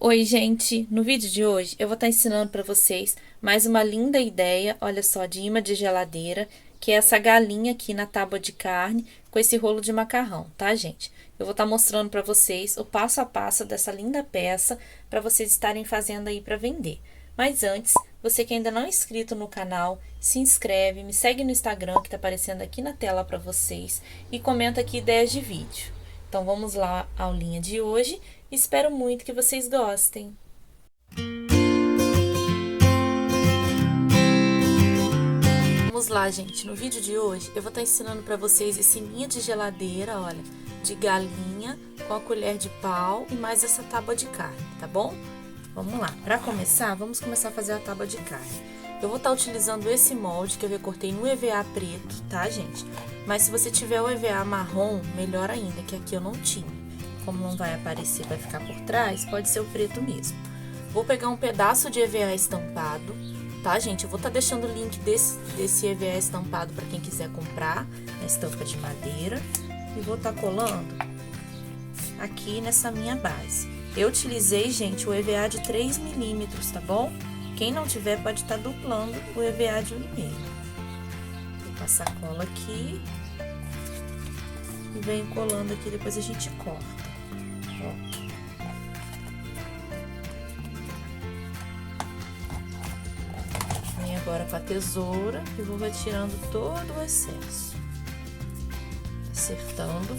Oi, gente! No vídeo de hoje eu vou estar ensinando para vocês mais uma linda ideia, olha só, de imã de geladeira, que é essa galinha aqui na tábua de carne com esse rolo de macarrão, tá, gente? Eu vou estar mostrando para vocês o passo a passo dessa linda peça para vocês estarem fazendo aí para vender. Mas antes, você que ainda não é inscrito no canal, se inscreve, me segue no Instagram que tá aparecendo aqui na tela para vocês e comenta aqui ideias de vídeo. Então vamos lá à aulinha de hoje. Espero muito que vocês gostem. Vamos lá, gente. No vídeo de hoje eu vou estar ensinando para vocês esse linha de geladeira, olha, de galinha com a colher de pau e mais essa tábua de carne, tá bom? Vamos lá. Para começar, vamos começar a fazer a tábua de carne. Eu vou estar utilizando esse molde que eu recortei no EVA preto, tá, gente? Mas se você tiver o EVA marrom, melhor ainda, que aqui eu não tinha. Como não vai aparecer, vai ficar por trás, pode ser o preto mesmo. Vou pegar um pedaço de EVA estampado, tá, gente? Eu vou estar deixando o link desse EVA estampado para quem quiser comprar, na estampa de madeira. E vou estar colando aqui nessa minha base. Eu utilizei, gente, o EVA de 3 milímetros, tá bom? Quem não tiver pode estar duplando o EVA de 1,5. Vou passar cola aqui e venho colando aqui, depois a gente corta. Ó. Vem agora com a tesoura e vou retirando todo o excesso, acertando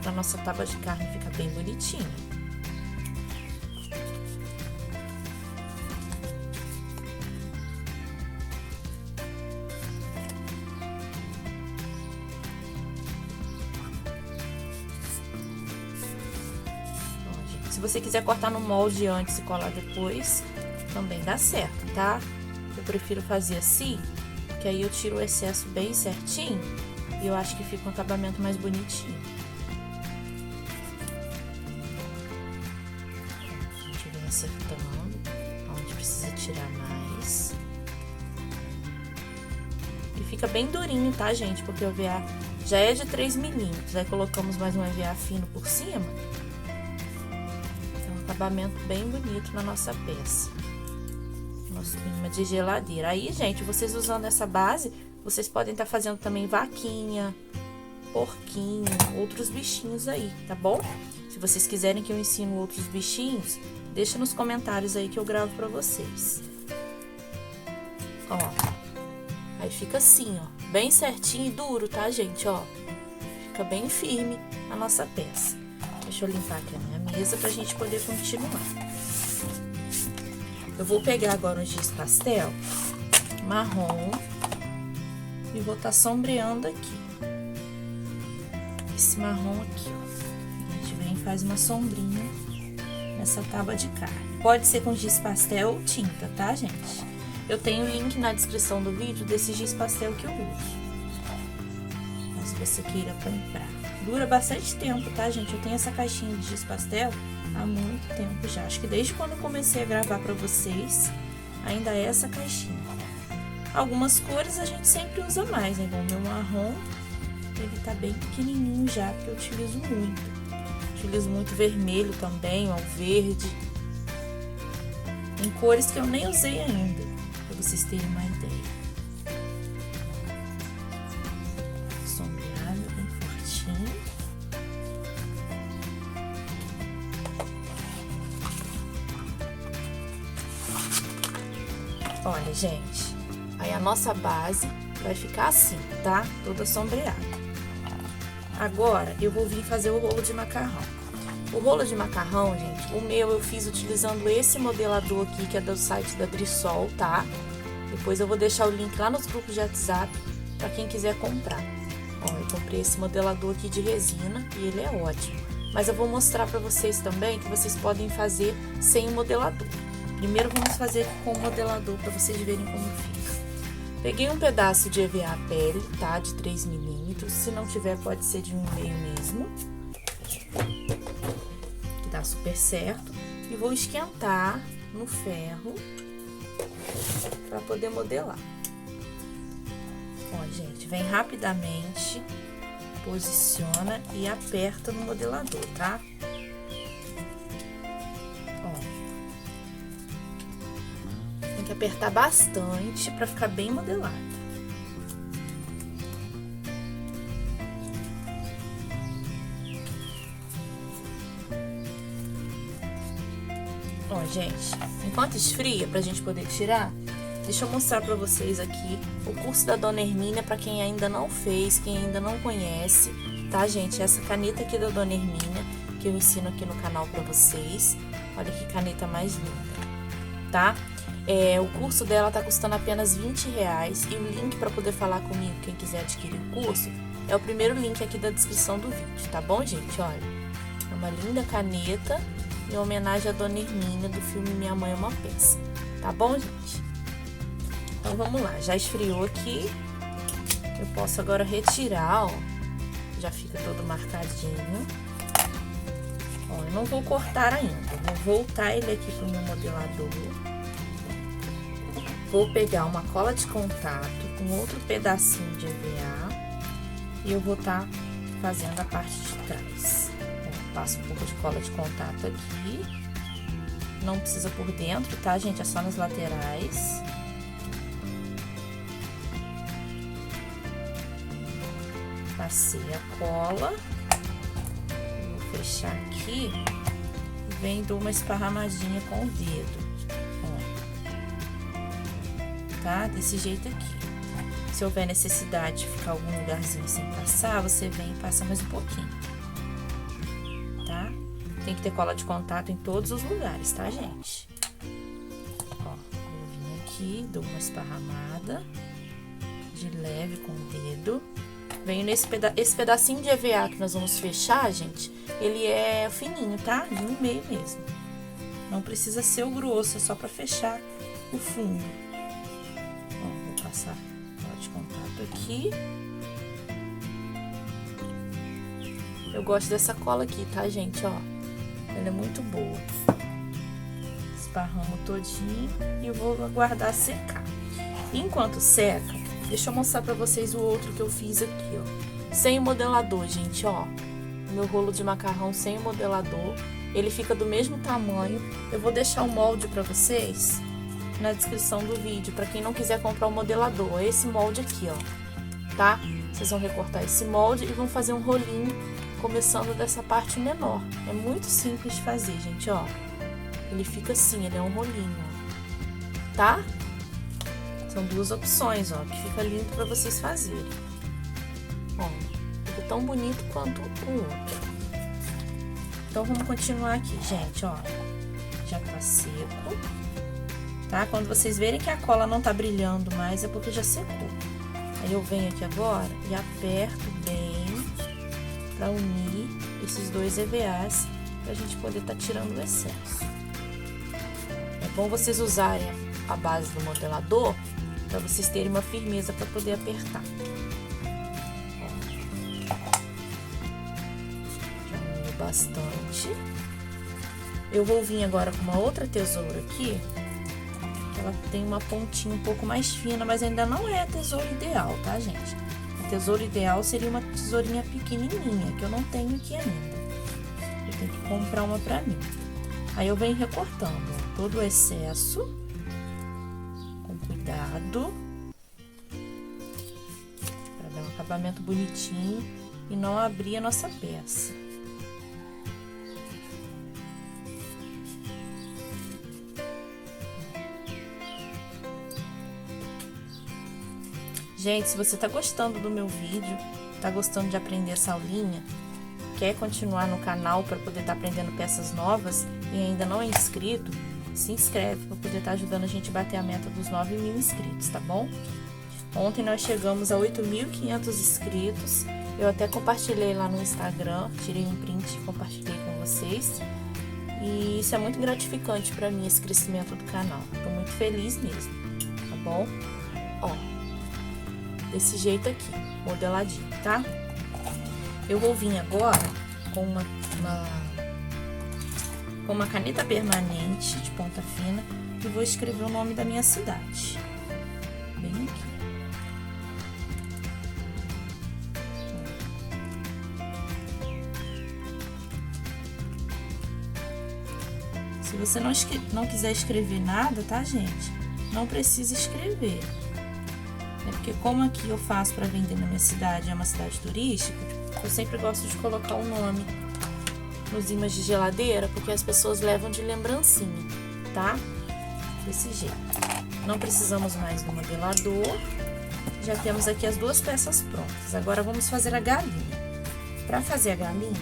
para nossa tábua de carne ficar bem bonitinha. Se você quiser cortar no molde antes e colar depois, também dá certo, tá? Eu prefiro fazer assim, que aí eu tiro o excesso bem certinho e eu acho que fica um acabamento mais bonitinho. A gente vem acertando onde precisa tirar mais. E fica bem durinho, tá, gente? Porque o EVA já é de 3 milímetros, aí colocamos mais um EVA fino por cima. Acabamento bem bonito na nossa peça. Nosso imã de geladeira. Aí, gente, vocês usando essa base, vocês podem estar fazendo também vaquinha, porquinho, outros bichinhos aí, tá bom? Se vocês quiserem que eu ensine outros bichinhos, deixa nos comentários aí que eu gravo pra vocês. Ó, aí fica assim, ó, bem certinho e duro, tá, gente? Ó, fica bem firme a nossa peça. Deixa eu limpar aqui a minha mesa pra gente poder continuar. Eu vou pegar agora um giz pastel marrom e vou estar sombreando aqui. Esse marrom aqui, ó. A gente vem e faz uma sombrinha nessa tábua de carne. Pode ser com giz pastel ou tinta, tá, gente? Eu tenho o link na descrição do vídeo desse giz pastel que eu uso. Mas se você queira comprar. Dura bastante tempo, tá, gente? Eu tenho essa caixinha de giz pastel há muito tempo já. Acho que desde quando eu comecei a gravar pra vocês, ainda é essa caixinha. Algumas cores a gente sempre usa mais, né? O meu marrom, ele tá bem pequenininho já, porque eu utilizo muito. Utilizo muito vermelho também, ó, o verde. Em cores que eu nem usei ainda, pra vocês terem uma ideia. Olha, gente, aí a nossa base vai ficar assim, tá? Toda sombreada. Agora, eu vou vir fazer o rolo de macarrão. O rolo de macarrão, gente, o meu eu fiz utilizando esse modelador aqui, que é do site da Drissol, tá? Depois eu vou deixar o link lá nos grupos de WhatsApp pra quem quiser comprar. Ó, eu comprei esse modelador aqui de resina e ele é ótimo. Mas eu vou mostrar pra vocês também que vocês podem fazer sem o modelador. Primeiro vamos fazer com o modelador para vocês verem como fica. Peguei um pedaço de EVA pele, tá? De 3 milímetros. Se não tiver, pode ser de 1,5 mesmo. Que dá super certo. E vou esquentar no ferro para poder modelar. Ó, gente, vem rapidamente, posiciona e aperta no modelador, tá? Ó, que apertar bastante para ficar bem modelada. Ó, gente, enquanto esfria, pra gente poder tirar, deixa eu mostrar pra vocês aqui o curso da Dona Hermínia, pra quem ainda não fez, quem ainda não conhece, tá, gente? Essa caneta aqui da Dona Hermínia, que eu ensino aqui no canal pra vocês. Olha que caneta mais linda, tá? O curso dela tá custando apenas R$20 e o link para poder falar comigo, quem quiser adquirir o curso, é o primeiro link aqui da descrição do vídeo, tá bom, gente? Olha, é uma linda caneta em homenagem à Dona Hermínia do filme Minha Mãe é uma Peça, tá bom, gente? Então vamos lá, já esfriou aqui, eu posso agora retirar, ó, já fica todo marcadinho. Ó, eu não vou cortar ainda, vou voltar ele aqui pro meu modelador. Vou pegar uma cola de contato com outro pedacinho de EVA e eu vou estar fazendo a parte de trás. Ó, passo um pouco de cola de contato aqui. Não precisa por dentro, tá, gente? É só nas laterais. Passei a cola. Vou fechar aqui. Vem dou uma esparramadinha com o dedo. Tá? Desse jeito aqui. Se houver necessidade de ficar algum lugarzinho sem passar, você vem e passa mais um pouquinho. Tá? Tem que ter cola de contato em todos os lugares, tá, gente? Ó, vou vir aqui, dou uma esparramada de leve com o dedo. Venho nesse esse pedacinho de EVA que nós vamos fechar, gente, ele é fininho, tá? De 1,5 mesmo. Não precisa ser o grosso, é só pra fechar o fundo. Passar cola de contato aqui. Eu gosto dessa cola aqui, tá, gente? Ó, ela é muito boa. Esparramo todinho e eu vou aguardar secar. Enquanto seca, deixa eu mostrar pra vocês o outro que eu fiz aqui, ó. Sem o modelador, gente, ó. Meu rolo de macarrão sem o modelador. Ele fica do mesmo tamanho. Eu vou deixar o molde pra vocês na descrição do vídeo, para quem não quiser comprar o modelador. É esse molde aqui, ó, tá? Vocês vão recortar esse molde e vão fazer um rolinho, começando dessa parte menor. É muito simples de fazer, gente, ó. Ele fica assim, ele é um rolinho, ó, tá? São duas opções, ó, que fica lindo para vocês fazerem. Ó, fica tão bonito quanto o outro. Então, vamos continuar aqui, gente, ó. Já tá seco. Tá? Quando vocês verem que a cola não tá brilhando mais, é porque já secou. Aí eu venho aqui agora e aperto bem pra unir esses dois EVAs pra gente poder tá tirando o excesso. É bom vocês usarem a base do modelador pra vocês terem uma firmeza pra poder apertar. Ó. Já uni bastante. Eu vou vir agora com uma outra tesoura aqui. Ela tem uma pontinha um pouco mais fina, mas ainda não é a tesoura ideal, tá, gente? A tesoura ideal seria uma tesourinha pequenininha, que eu não tenho aqui ainda. Eu tenho que comprar uma pra mim. Aí eu venho recortando, ó, todo o excesso, com cuidado, pra dar um acabamento bonitinho e não abrir a nossa peça. Gente, se você tá gostando do meu vídeo, tá gostando de aprender essa aulinha, quer continuar no canal para poder estar aprendendo peças novas e ainda não é inscrito, se inscreve para poder estar ajudando a gente a bater a meta dos 9.000 inscritos, tá bom? Ontem nós chegamos a 8.500 inscritos, eu até compartilhei lá no Instagram, tirei um print e compartilhei com vocês. E isso é muito gratificante para mim, esse crescimento do canal. Tô muito feliz mesmo, tá bom? Ó. Desse jeito aqui, modeladinho, tá? Eu vou vir agora com uma caneta permanente de ponta fina e vou escrever o nome da minha cidade. Bem aqui. Se você não quiser escrever nada, tá, gente? não precisa escrever. Porque como aqui eu faço para vender na minha cidade, é uma cidade turística, eu sempre gosto de colocar o nome nos ímãs de geladeira, porque as pessoas levam de lembrancinha, tá? Desse jeito. Não precisamos mais do modelador. Já temos aqui as duas peças prontas. Agora vamos fazer a galinha. Para fazer a galinha,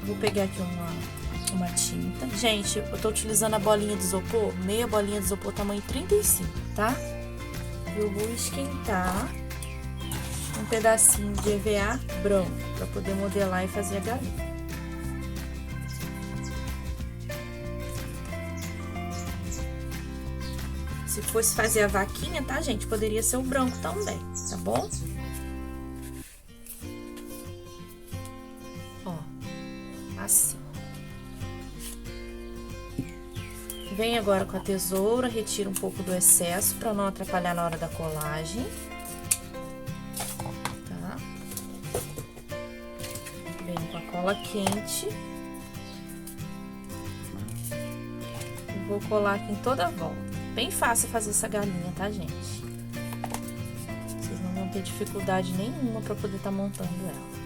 vou pegar aqui uma tinta. Gente, eu tô utilizando a bolinha de isopor, meia bolinha de isopor tamanho 35, tá? Eu vou esquentar um pedacinho de EVA branco para poder modelar e fazer a galinha. Se fosse fazer a vaquinha, tá, gente? Poderia ser o branco também, tá bom? Ó, assim. Vem agora com a tesoura, retira um pouco do excesso para não atrapalhar na hora da colagem. Tá? Vem com a cola quente. E vou colar aqui em toda a volta. Bem fácil fazer essa galinha, tá, gente? Vocês não vão ter dificuldade nenhuma para poder estar montando ela.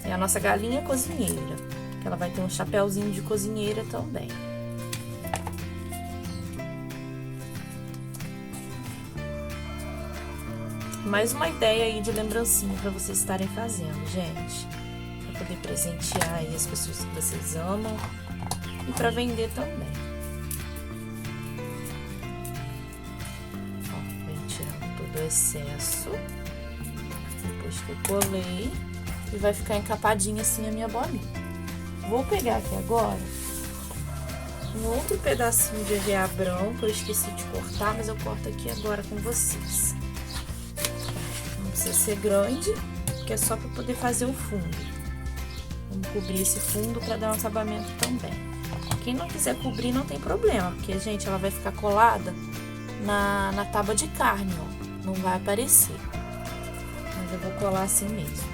É a nossa galinha cozinheira, que ela vai ter um chapéuzinho de cozinheira também. Mais uma ideia aí de lembrancinha para vocês estarem fazendo, gente. Para poder presentear aí as pessoas que vocês amam e para vender também. Ó, vem tirando todo o excesso. Depois que eu colei. E vai ficar encapadinha assim a minha bolinha. Vou pegar aqui agora um outro pedacinho de EVA branco. Eu esqueci de cortar, mas eu corto aqui agora com vocês. Precisa ser grande, que é só para poder fazer o fundo. Vamos cobrir esse fundo para dar um acabamento também. Quem não quiser cobrir não tem problema, porque, gente, ela vai ficar colada na tábua de carne, ó. Não vai aparecer. Mas eu vou colar assim mesmo.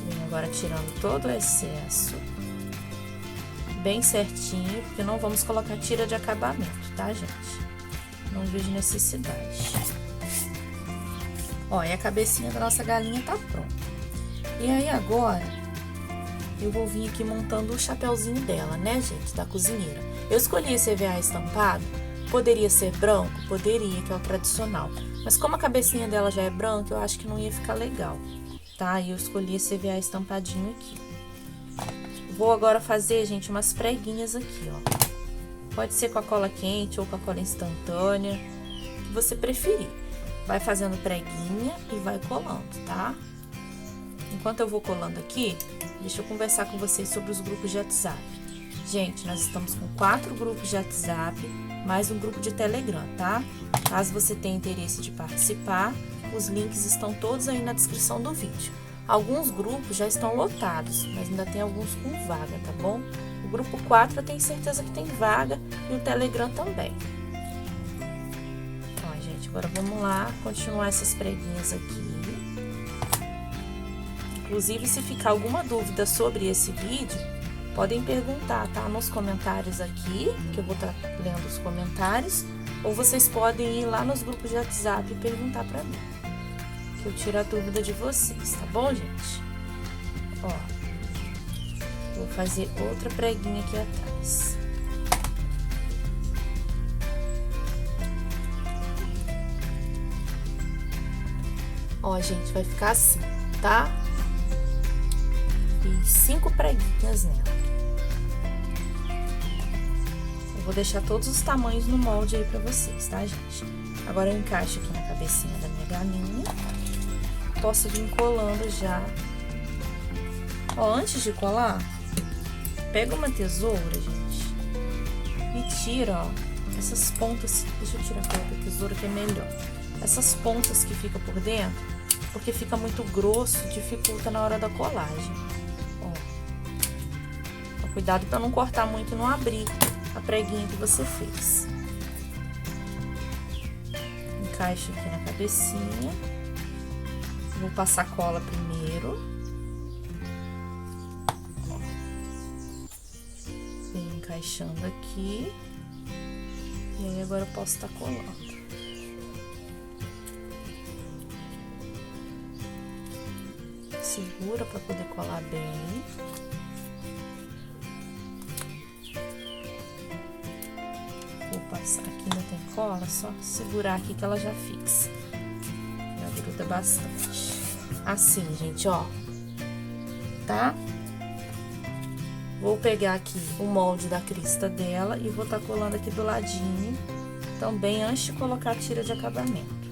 Vem agora tirando todo o excesso. Bem certinho, porque não vamos colocar tira de acabamento, tá, gente? Não vejo necessidade. Ó, e a cabecinha da nossa galinha tá pronta. E aí agora, eu vou vir aqui montando o chapéuzinho dela, né, gente, da cozinheira. Eu escolhi esse EVA estampado. Poderia ser branco? Poderia, que é o tradicional. Mas como a cabecinha dela já é branca, eu acho que não ia ficar legal, tá? E eu escolhi esse EVA estampadinho aqui. Vou agora fazer, gente, umas preguinhas aqui, ó. Pode ser com a cola quente ou com a cola instantânea, que você preferir. Vai fazendo preguinha e vai colando, tá? Enquanto eu vou colando aqui, deixa eu conversar com vocês sobre os grupos de WhatsApp. Gente, nós estamos com 4 grupos de WhatsApp, mais um grupo de Telegram, tá? Caso você tenha interesse de participar, os links estão todos aí na descrição do vídeo. Alguns grupos já estão lotados, mas ainda tem alguns com vaga, tá bom? O grupo 4 eu tenho certeza que tem vaga e o Telegram também. Ó, gente, agora vamos lá continuar essas preguinhas aqui. Inclusive, se ficar alguma dúvida sobre esse vídeo, podem perguntar, tá? Nos comentários aqui, que eu vou estar lendo os comentários, ou vocês podem ir lá nos grupos de WhatsApp e perguntar pra mim, que eu tiro a dúvida de vocês, tá bom, gente? Ó, vou fazer outra preguinha aqui atrás. Ó, gente, vai ficar assim, tá? Fiz 5 preguinhas nela. Eu vou deixar todos os tamanhos no molde aí pra vocês, tá, gente? Agora eu encaixo aqui na cabecinha da minha galinha. Posso vir colando já. Ó, antes de colar, pega uma tesoura, gente, e tira, ó, essas pontas. Deixa eu tirar a cor da tesoura que é melhor. Essas pontas que ficam por dentro, porque fica muito grosso, dificulta na hora da colagem. Ó, cuidado para não cortar muito e não abrir a preguinha que você fez. Encaixa aqui na cabecinha. Vou passar cola primeiro. Vem encaixando aqui. E aí agora eu posso estar colando. Segura para poder colar bem. Vou passar aqui, ainda tem cola, só segurar aqui que ela já fixa. Já gruda bastante. Assim, gente, ó. Tá? Vou pegar aqui o molde da crista dela e vou estar colando aqui do ladinho, também antes de colocar a tira de acabamento.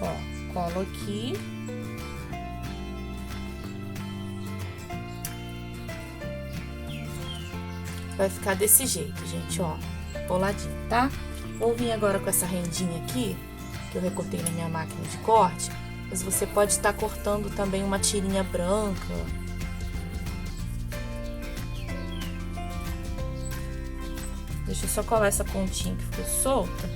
Ó, colo aqui. Vai ficar desse jeito, gente, ó, boladinho, tá? Vou vir agora com essa rendinha aqui, que eu recortei na minha máquina de corte. Mas você pode estar cortando também uma tirinha branca. Deixa eu só colar essa pontinha que ficou solta.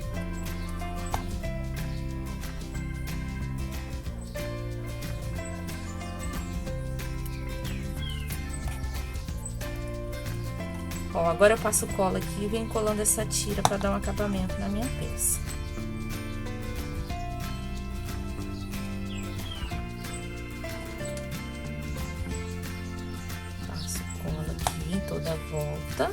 Ó, agora eu passo cola aqui e venho colando essa tira para dar um acabamento na minha peça. Toda a volta.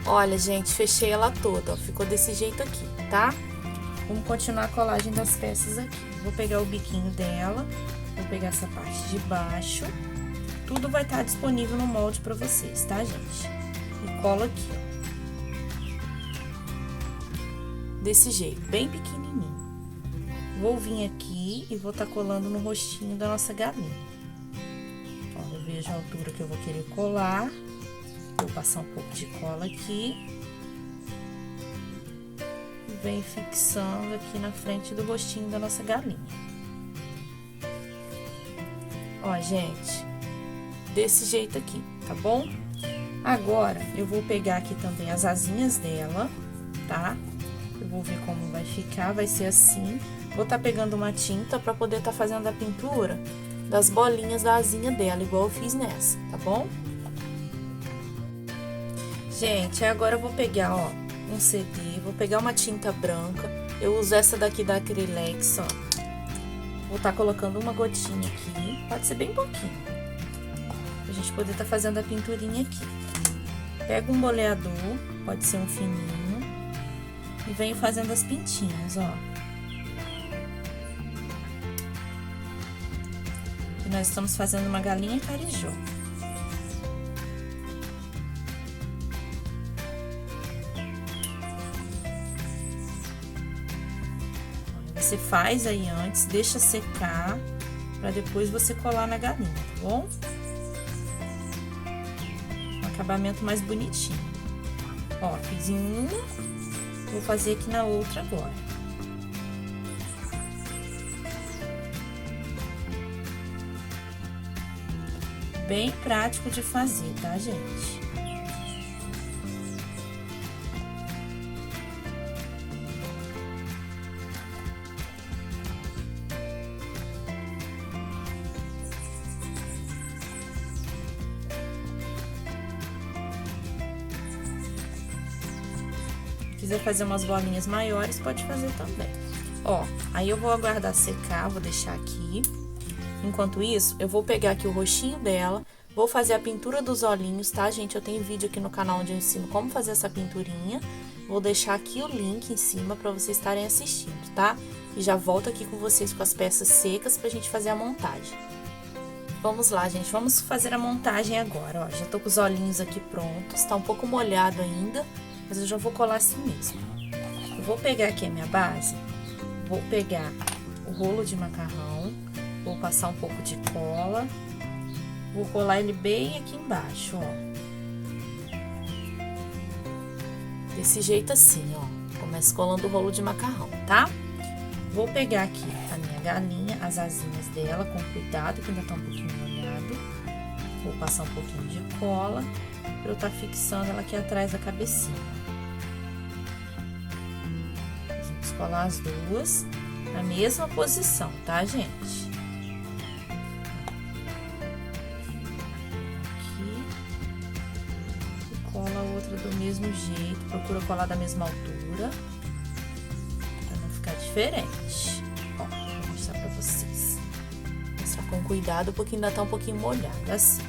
Olha, gente, fechei ela toda, ó, ficou desse jeito aqui, tá? Vamos continuar a colagem das peças aqui. Vou pegar o biquinho dela, vou pegar essa parte de baixo. Tudo vai estar disponível no molde pra vocês, tá, gente? E colo aqui, ó. Desse jeito, bem pequenininho. Vou vir aqui e vou estar colando no rostinho da nossa galinha. Ó, eu vejo a altura que eu vou querer colar. Vou passar um pouco de cola aqui. E venho fixando aqui na frente do rostinho da nossa galinha. Ó, gente, desse jeito aqui, tá bom? Agora, eu vou pegar aqui também as asinhas dela, tá? Eu vou ver como vai ficar, vai ser assim. Vou estar pegando uma tinta para poder estar fazendo a pintura das bolinhas da asinha dela, igual eu fiz nessa, tá bom? Gente, agora eu vou pegar, ó, um CD, vou pegar uma tinta branca. Eu uso essa daqui da Acrylex, ó. Vou estar colocando uma gotinha aqui, pode ser bem pouquinho, pra gente poder estar fazendo a pinturinha aqui. Pego um boleador, pode ser um fininho, e venho fazendo as pintinhas, ó. Nós estamos fazendo uma galinha carijó. Você faz aí antes, deixa secar, para depois você colar na galinha, tá bom? Um acabamento mais bonitinho. Ó, fiz em uma, vou fazer aqui na outra agora. Bem prático de fazer, tá, gente? Se quiser fazer umas bolinhas maiores, pode fazer também. Ó, aí eu vou aguardar secar, vou deixar aqui. Enquanto isso, eu vou pegar aqui o rostinho dela, vou fazer a pintura dos olhinhos, tá, gente? Eu tenho vídeo aqui no canal onde eu ensino como fazer essa pinturinha. Vou deixar aqui o link em cima pra vocês estarem assistindo, tá? E já volto aqui com vocês com as peças secas pra gente fazer a montagem. Vamos lá, gente, vamos fazer a montagem agora, ó. Já tô com os olhinhos aqui prontos, tá um pouco molhado ainda, mas eu já vou colar assim mesmo. Eu vou pegar aqui a minha base, vou pegar o rolo de macarrão, vou passar um pouco de cola, vou colar ele bem aqui embaixo, ó. Desse jeito assim, ó. Começo colando o rolo de macarrão, tá? Vou pegar aqui a minha galinha, as asinhas dela, com cuidado, que ainda tá um pouquinho molhado. Vou passar um pouquinho de cola, pra eu tá fixando ela aqui atrás da cabecinha. colar as duas na mesma posição, tá, gente? Aqui. E cola a outra do mesmo jeito. Procura colar da mesma altura, pra não ficar diferente. Ó, vou mostrar pra vocês. Vou mostrar com cuidado, porque ainda tá um pouquinho molhada, assim.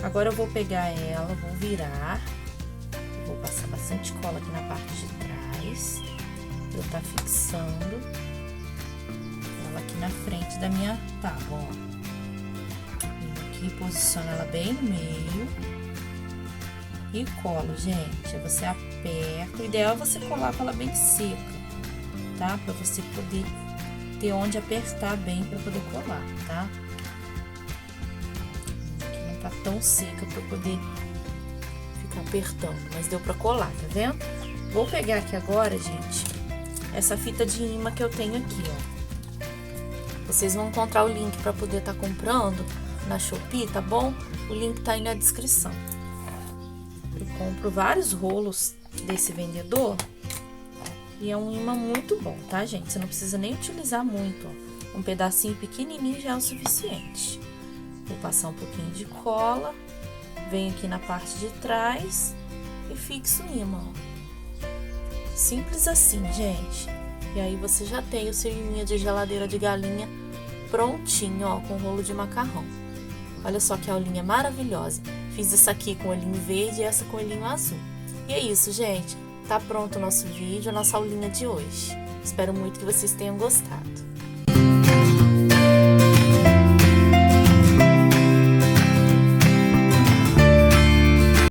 Agora eu vou pegar ela, vou virar. Vou passar bastante cola aqui na parte de trás. Eu tá fixando ela aqui na frente da minha tábua, ó. Vem aqui, posiciona ela bem no meio e colo, gente. Aí você aperta. O ideal é você colar com ela bem seca, tá? Pra você poder ter onde apertar bem pra poder colar, tá? Aqui não tá tão seca pra poder ficar apertando, mas deu pra colar, tá vendo? Vou pegar aqui agora, gente, essa fita de imã que eu tenho aqui, ó. Vocês vão encontrar o link pra poder estar comprando na Shopee, tá bom? O link tá aí na descrição. Eu compro vários rolos desse vendedor e é um imã muito bom, tá, gente? Você não precisa nem utilizar muito, ó. Um pedacinho pequenininho já é o suficiente. Vou passar um pouquinho de cola, venho aqui na parte de trás e fixo o imã, ó. Simples assim, gente. E aí você já tem o seu imã de geladeira de galinha prontinho, ó, com rolo de macarrão. Olha só que aulinha maravilhosa. Fiz essa aqui com olhinho verde e essa com olhinho azul. E é isso, gente. Tá pronto o nosso vídeo, a nossa aulinha de hoje. Espero muito que vocês tenham gostado.